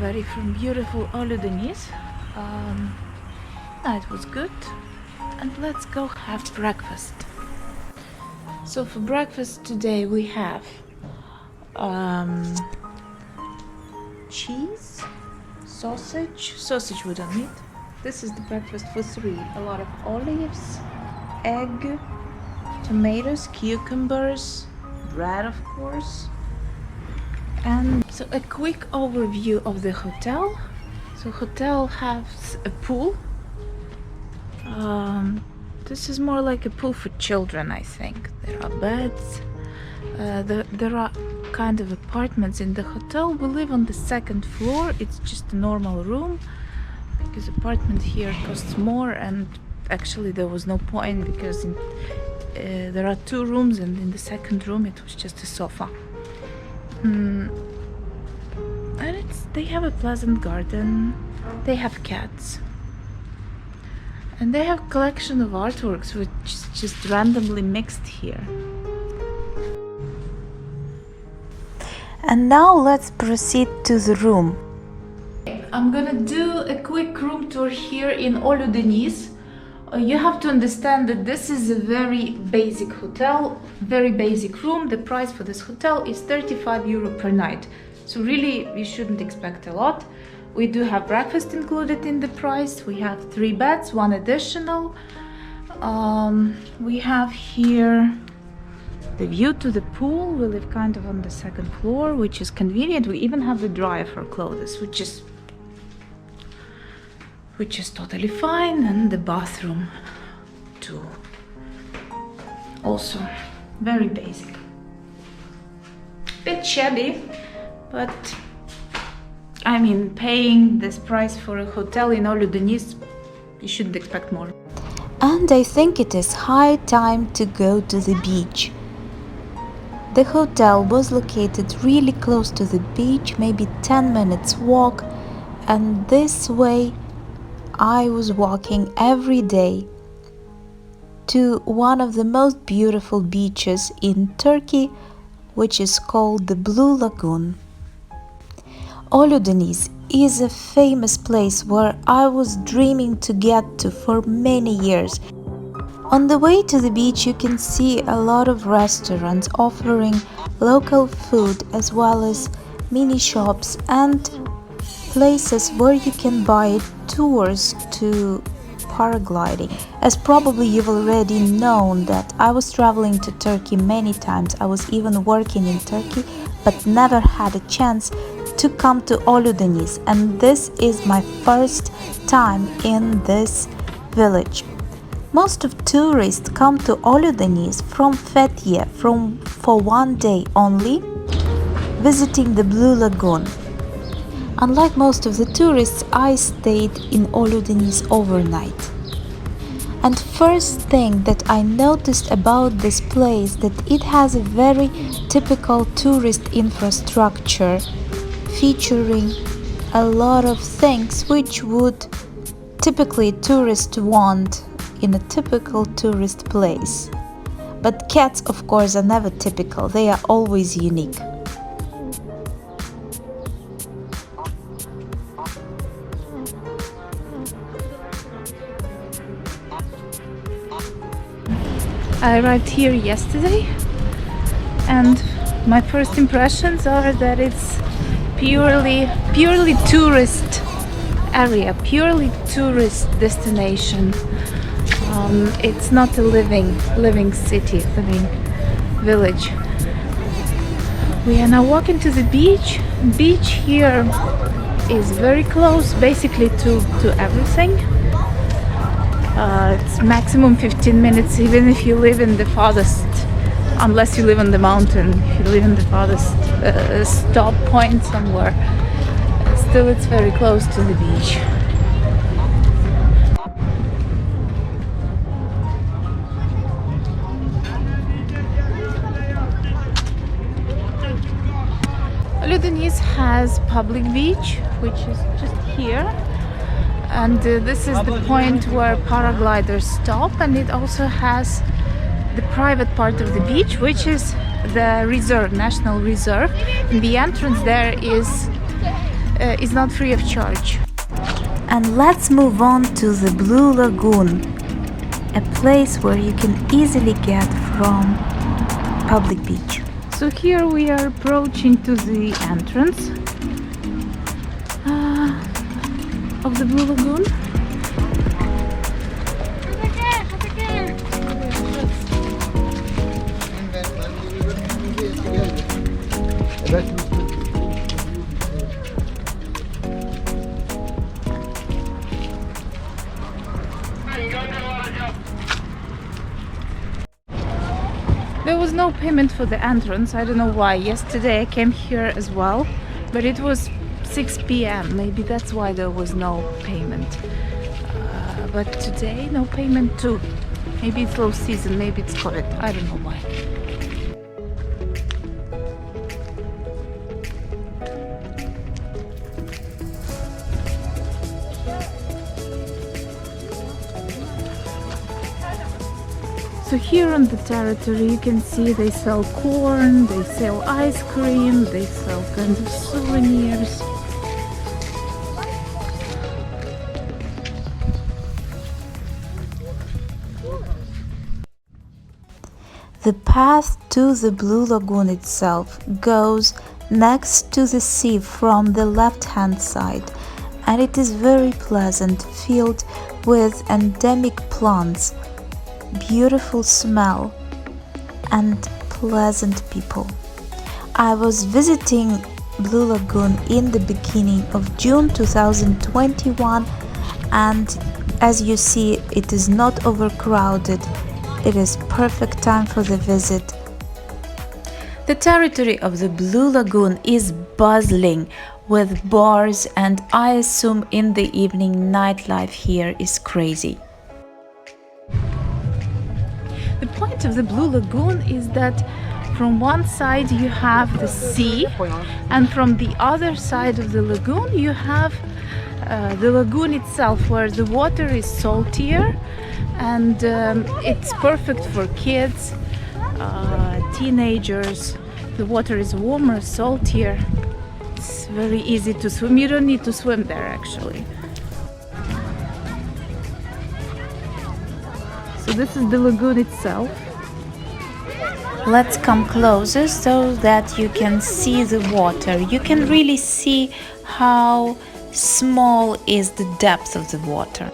everybody from beautiful Oludeniz. Night was good, and let's go have breakfast. So for breakfast today we have cheese, sausage we don't need. This is the breakfast for three. A lot of olives, egg, tomatoes, cucumbers, bread of course. And so a quick overview of the hotel. So hotel has a pool. This is more like a pool for children, I think. There are beds. There are kind of apartments in the hotel. We live on the second floor. It's just a normal room because apartment here costs more, and actually there was no point because there are two rooms, and in the second room it was just a sofa. And they have a pleasant garden. They have cats. And they have a collection of artworks which is just randomly mixed here. And now let's proceed to the room. I'm gonna do a quick room tour here in Oludeniz. You have to understand that this is a very basic hotel, very basic room. The price for this hotel is €35 per night. So really, you shouldn't expect a lot. We do have breakfast included in the price. We have 3 beds, 1 additional. We have here the view to the pool. We live kind of on the second floor, which is convenient. We even have the dryer for clothes, which is totally fine, and the bathroom too. Also very basic. Bit shabby, but I mean, paying this price for a hotel in Oludeniz, you shouldn't expect more. And I think it is high time to go to the beach. The hotel was located really close to the beach, maybe 10 minutes walk, and this way I was walking every day to one of the most beautiful beaches in Turkey, which is called the Blue Lagoon. Oludeniz is a famous place where I was dreaming to get to for many years. On the way to the beach you can see a lot of restaurants offering local food, as well as mini shops and places where you can buy tours to paragliding. As probably you've already known that I was traveling to Turkey many times. I was even working in Turkey, but never had a chance to come to Oludeniz, and this is my first time in this village. Most of tourists come to Oludeniz from Fethiye for one day only, visiting the Blue Lagoon. Unlike most of the tourists, I stayed in Oludeniz overnight. And first thing that I noticed about this place, that it has a very typical tourist infrastructure, featuring a lot of things which would typically tourists want in a typical tourist place. But cats, of course, are never typical, they are always unique. I arrived here yesterday, and my first impressions are that it's purely tourist area, purely tourist destination. It's not a living city, living village. We are now walking to the beach. Beach here is very close, basically to everything. It's maximum 15 minutes, even if you live in the farthest, unless you live on the mountain. If you live in the farthest stop point somewhere, still it's very close to the beach. Oludeniz has public beach, which is just here. And this is the point where paragliders stop, and it also has the private part of the beach, which is the reserve, national reserve. In the entrance there is is not free of charge. And let's move on to the Blue Lagoon, a place where you can easily get from public beach. So here we are approaching to the entrance of the Blue Lagoon. There was no payment for the entrance. I don't know why. Yesterday I came here as well, but it was 6 p.m. Maybe that's why there was no payment. But today, no payment too. Maybe it's low season, maybe it's COVID. I don't know why. So here on the territory you can see they sell corn, they sell ice cream, they sell kinds of souvenirs. The path to the Blue Lagoon itself goes next to the sea from the left-hand side, and it is very pleasant, filled with endemic plants, beautiful smell, and pleasant people. I was visiting Blue Lagoon in the beginning of June 2021, and as you see, it is not overcrowded. It is perfect time for the visit. The territory of the Blue Lagoon is bustling with bars, and I assume in the evening nightlife here is crazy. The point of the Blue Lagoon is that from one side you have the sea, and from the other side of the lagoon you have the lagoon itself, where the water is saltier, and it's perfect for kids, teenagers. The water is warmer, saltier. It's very easy to swim. You don't need to swim there actually. So this is the lagoon itself. Let's come closer so that you can see the water. You can really see how small is the depth of the water.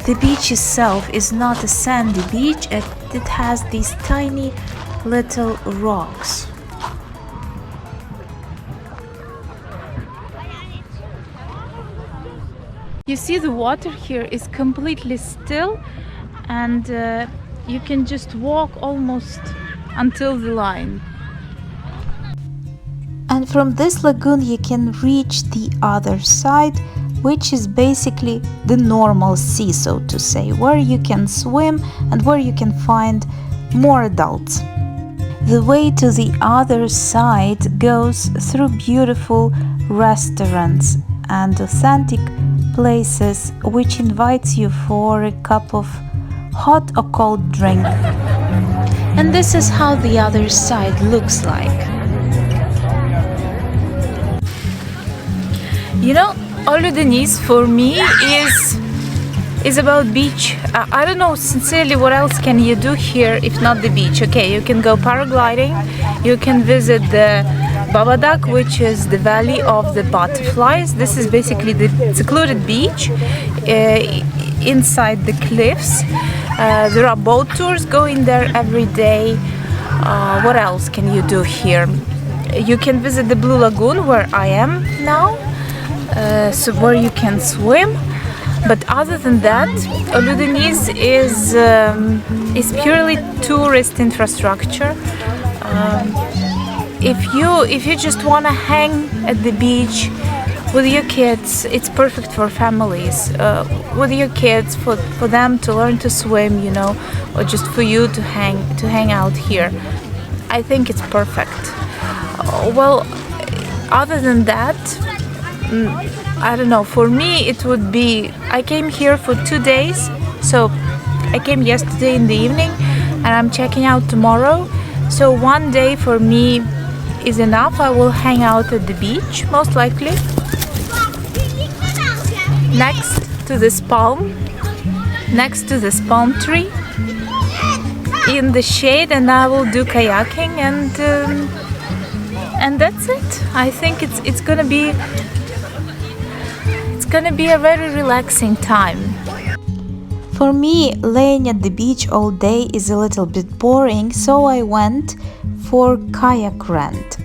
The beach itself is not a sandy beach, it has these tiny little rocks. You see, the water here is completely still, and you can just walk almost until the line. And from this lagoon you can reach the other side, which is basically the normal sea, so to say, where you can swim and where you can find more adults. The way to the other side goes through beautiful restaurants and authentic places which invites you for a cup of hot or cold drink. And this is how the other side looks like. You know, Oludeniz for me is about beach. I don't know, sincerely, what else can you do here if not the beach? Okay, you can go paragliding, you can visit the Babadak, which is the Valley of the Butterflies. This is basically the secluded beach inside the cliffs. There are boat tours going there every day. What else can you do here? You can visit the Blue Lagoon, where I am now, so where you can swim. But other than that, Oludeniz is purely tourist infrastructure. If you just want to hang at the beach with your kids, it's perfect for families. With your kids, for them to learn to swim, you know, or just for you to hang out here. I think it's perfect. Well, other than that, I don't know. For me, it would be, I came here for 2 days, so I came yesterday in the evening, and I'm checking out tomorrow. So one day for me is enough. I will hang out at the beach, most likely, next to this palm tree, in the shade, and I will do kayaking, and that's it. I think it's gonna be a very relaxing time. For me, laying at the beach all day is a little bit boring, so I went for kayak rent.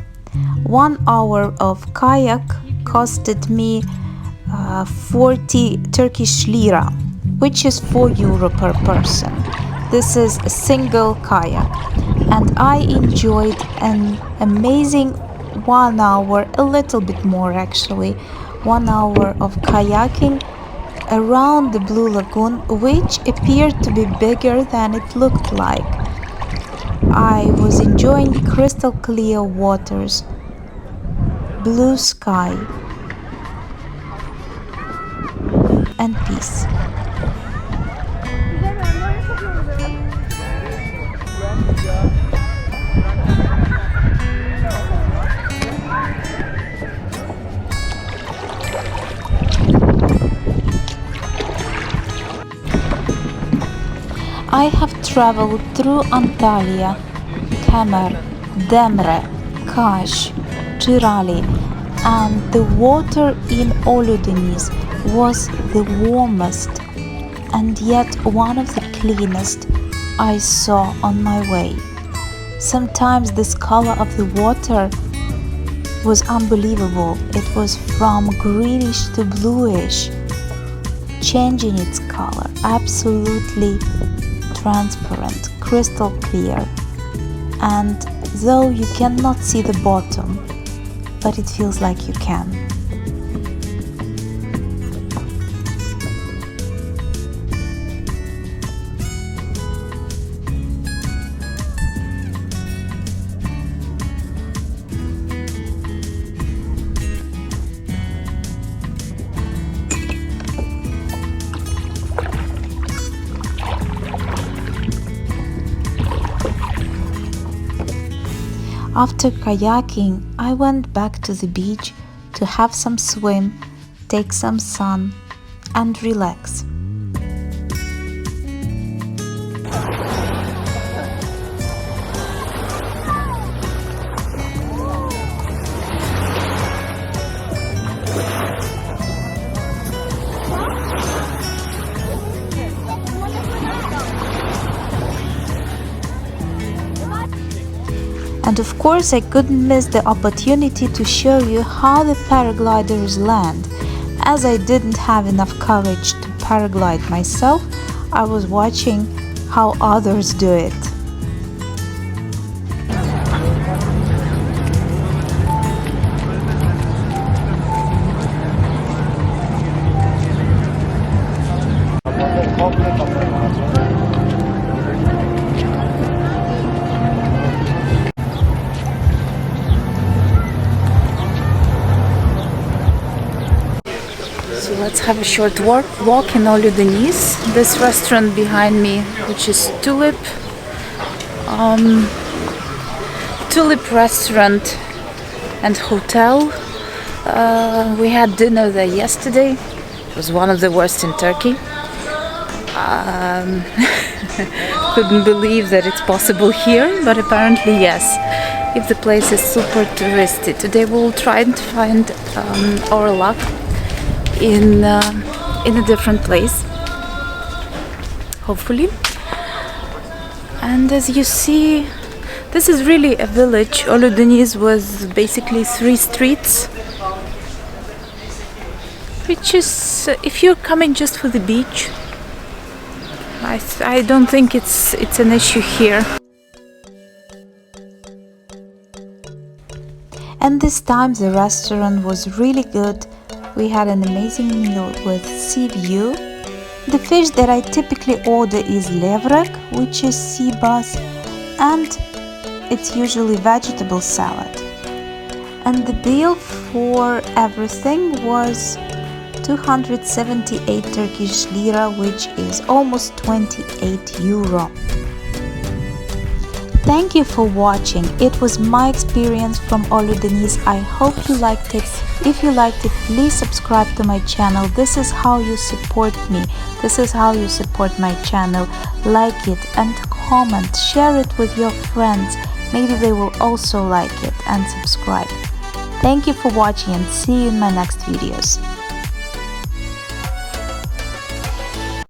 1 hour of kayak costed me 40 Turkish lira, which is €4 per person. This is a single kayak, and I enjoyed an amazing 1 hour, a little bit more actually, 1 hour of kayaking around the Blue Lagoon, which appeared to be bigger than it looked like. I was enjoying crystal clear waters, blue sky, and peace. I have traveled through Antalya, Kemer, Demre, Kash, Cirali, and the water in Oludeniz was the warmest and yet one of the cleanest I saw on my way. Sometimes this color of the water was unbelievable. It was from greenish to bluish, changing its color, absolutely transparent, crystal clear, and though you cannot see the bottom, but it feels like you can. After kayaking, I went back to the beach to have some swim, take some sun, and relax. And of course, I couldn't miss the opportunity to show you how the paragliders land. As I didn't have enough courage to paraglide myself, I was watching how others do it. So let's have a short walk in Oludeniz. This restaurant behind me, which is Tulip restaurant and hotel. We had dinner there yesterday. It was one of the worst in Turkey. Couldn't believe that it's possible here, but apparently yes, if the place is super touristy. Today we'll try to find our luck in a different place, hopefully. And as you see, this is really a village. Oludeniz was basically 3 streets, which is, if you're coming just for the beach, I don't think it's an issue here. And this time the restaurant was really good. We had an amazing meal with sea view. The fish that I typically order is levrek, which is sea bass, and it's usually vegetable salad. And the bill for everything was 278 Turkish lira, which is almost €28. Thank you for watching. It was my experience from Oludeniz. I hope you liked it. If you liked it, please subscribe to my channel. This is how you support me. This is how you support my channel. Like it and comment. Share it with your friends. Maybe they will also like it and subscribe. Thank you for watching and see you in my next videos.